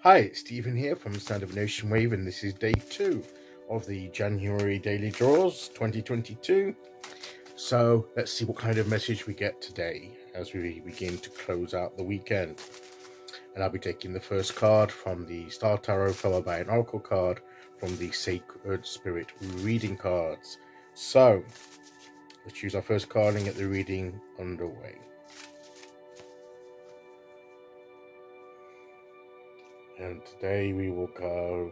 Hi, it's Stephen here from Sound of an Ocean Wave, and this is day 2 of the January Daily Draws 2022. So let's see what kind of message we get today as we begin to close out the weekend. And I'll be taking the first card from the Star Tarot, followed by an Oracle card from the Sacred Spirit reading cards. So let's choose our first card and get the reading underway. And today we will go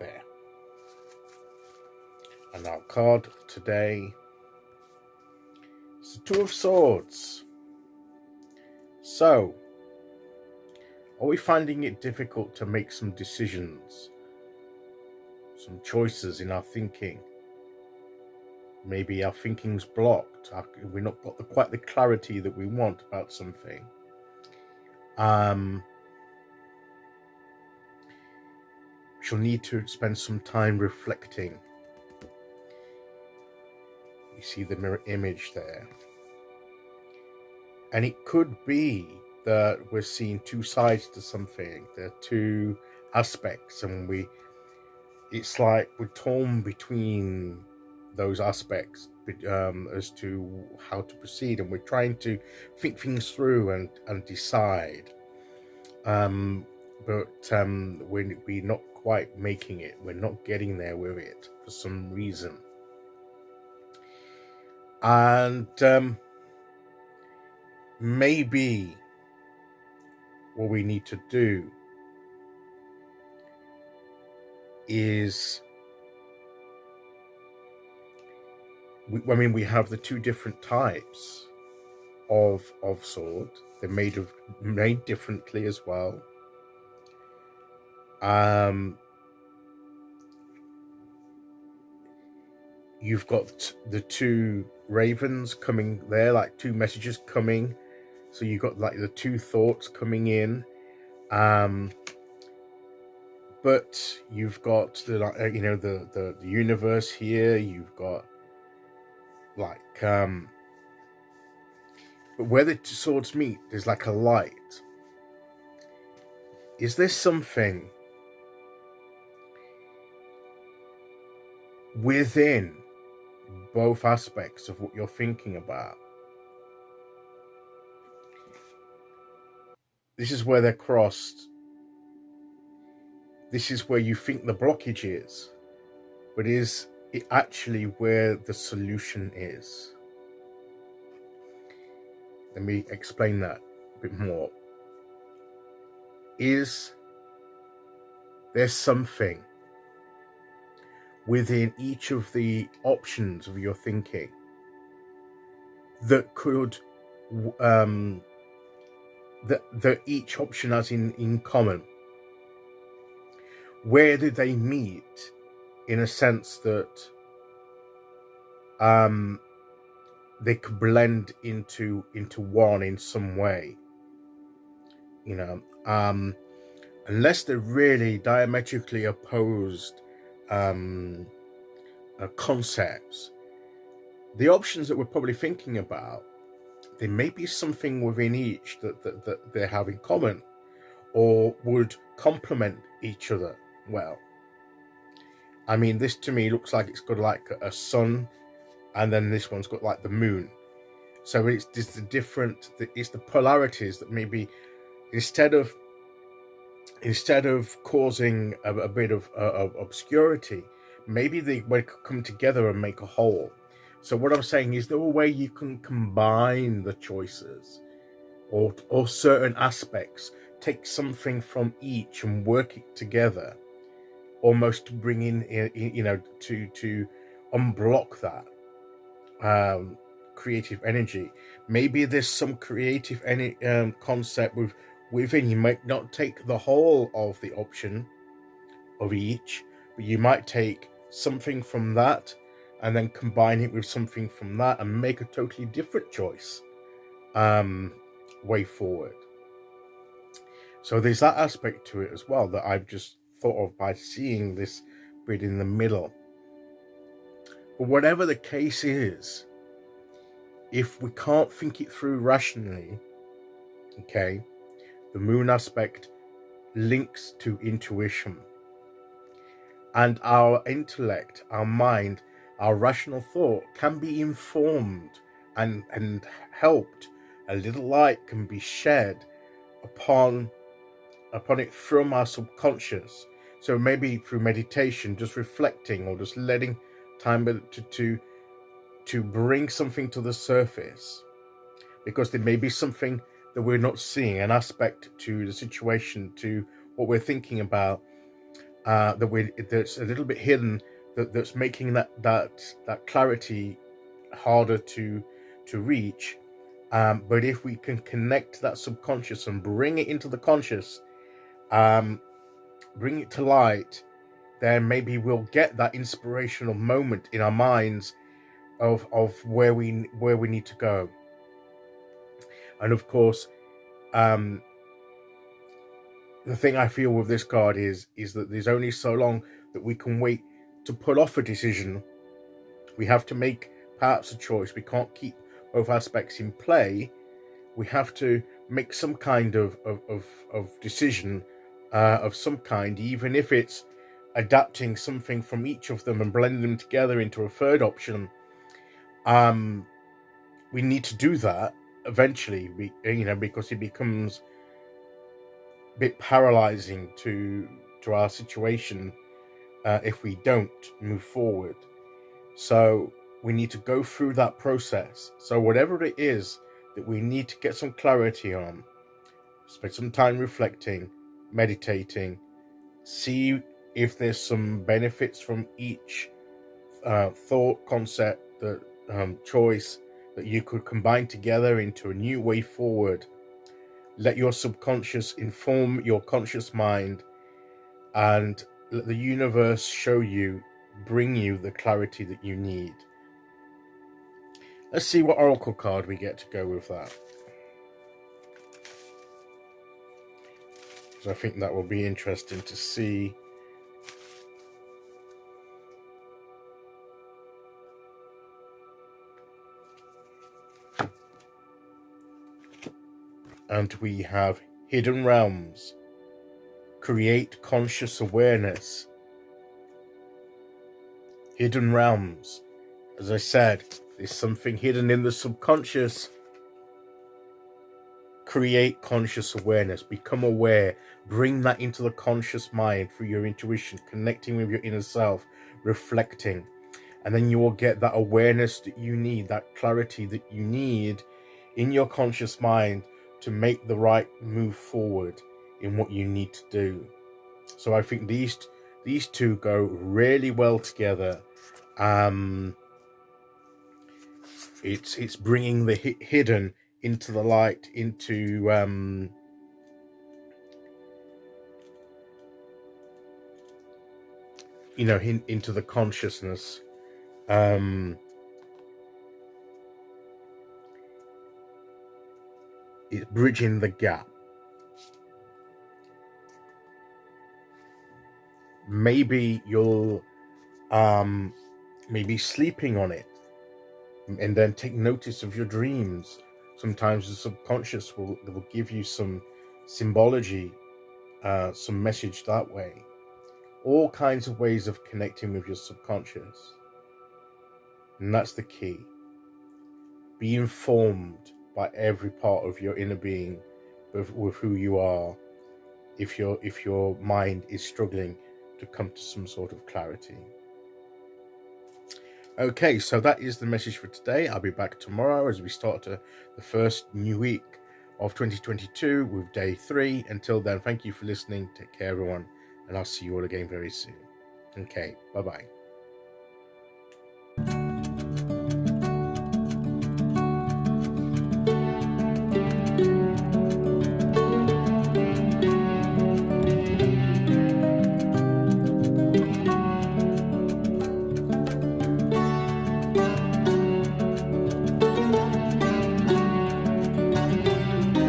there. And our card today is the Two of Swords. So, are we finding it difficult to make some decisions, some choices in our thinking? Maybe our thinking's blocked. We've not got quite the clarity that we want about something. She'll need to spend some time reflecting. You see the mirror image there. And it could be that we're seeing two sides to something. There are two aspects, and it's like we're torn between those aspects as to how to proceed, and we're trying to think things through and decide. But we're not quite making it. We're not getting there with it for some reason. And maybe what we need to do is, we have the two different types of sword. They're made differently as well. You've got the two ravens coming there, like two messages coming. So you've got like the two thoughts coming in. But you've got the universe here. You've got like but where the two swords meet, there's like a light. Is there something within both aspects of what you're thinking about? This is where they're crossed. This is where you think the blockage is, but is it actually where the solution is? Let me explain that a bit more. Is there something within each of the options of your thinking that could that each option has in common? Where did they meet, in a sense that they could blend into one in some way? Unless they're really diametrically opposed concepts, the options that we're probably thinking about, there may be something within each that they have in common, or would complement each other well. This to me looks like it's got like a sun, and then this one's got like the moon. So it's the polarities that maybe instead of causing a bit of obscurity, maybe they would come together and make a whole. So what I'm saying is, there a way you can combine the choices or certain aspects, take something from each and work it together, almost to bring in to unblock that creative energy. Maybe there's some creative concept within. You might not take the whole of the option of each, but you might take something from that and then combine it with something from that and make a totally different choice way forward. So there's that aspect to it as well that I've just thought of by seeing this bit in the middle. But whatever the case is, if we can't think it through rationally, Okay, the moon aspect links to intuition, and our intellect, our mind, our rational thought can be informed and helped. A little light can be shed upon it from our subconscious. So maybe through meditation, just reflecting or just letting time to bring something to the surface, because there may be something that we're not seeing, an aspect to the situation, to what we're thinking about, that's a little bit hidden, that's making that clarity harder to reach. But if we can connect that subconscious and bring it into the conscious, bring it to light, then maybe we'll get that inspirational moment in our minds of where we need to go. And of course, the thing I feel with this card is that there's only so long that we can wait to put off a decision. We have to make perhaps a choice. We can't keep both aspects in play. We have to make some kind of decision of some kind, even if it's adapting something from each of them and blending them together into a third option. We need to do that eventually, because it becomes a bit paralyzing to our situation if we don't move forward. So we need to go through that process. So whatever it is that we need to get some clarity on, spend some time reflecting, meditating, see if there's some benefits from each thought, concept, that choice that you could combine together into a new way forward. Let your subconscious inform your conscious mind, and let the universe show you, bring you the clarity that you need. Let's see what oracle card we get to go with that. So I think that will be interesting to see. And we have Hidden Realms. Create conscious awareness. Hidden Realms. As I said, there's something hidden in the subconscious. Create conscious awareness. Become aware. Bring that into the conscious mind through your intuition, connecting with your inner self, reflecting. And then you will get that awareness that you need, that clarity that you need in your conscious mind to make the right move forward in what you need to do. So I think these two go really well together. It's bringing the hidden into the light, into into the consciousness. It's bridging the gap. Maybe you'll maybe sleeping on it, and then take notice of your dreams. Sometimes the subconscious will give you some symbology, some message that way. All kinds of ways of connecting with your subconscious. And that's the key. Be informed by every part of your inner being with who you are, if your mind is struggling to come to some sort of clarity. Okay, so that is the message for today. I'll be back tomorrow as we start the first new week of 2022 with day 3. Until then, thank you for listening. Take care, everyone, and I'll see you all again very soon. Okay, bye-bye.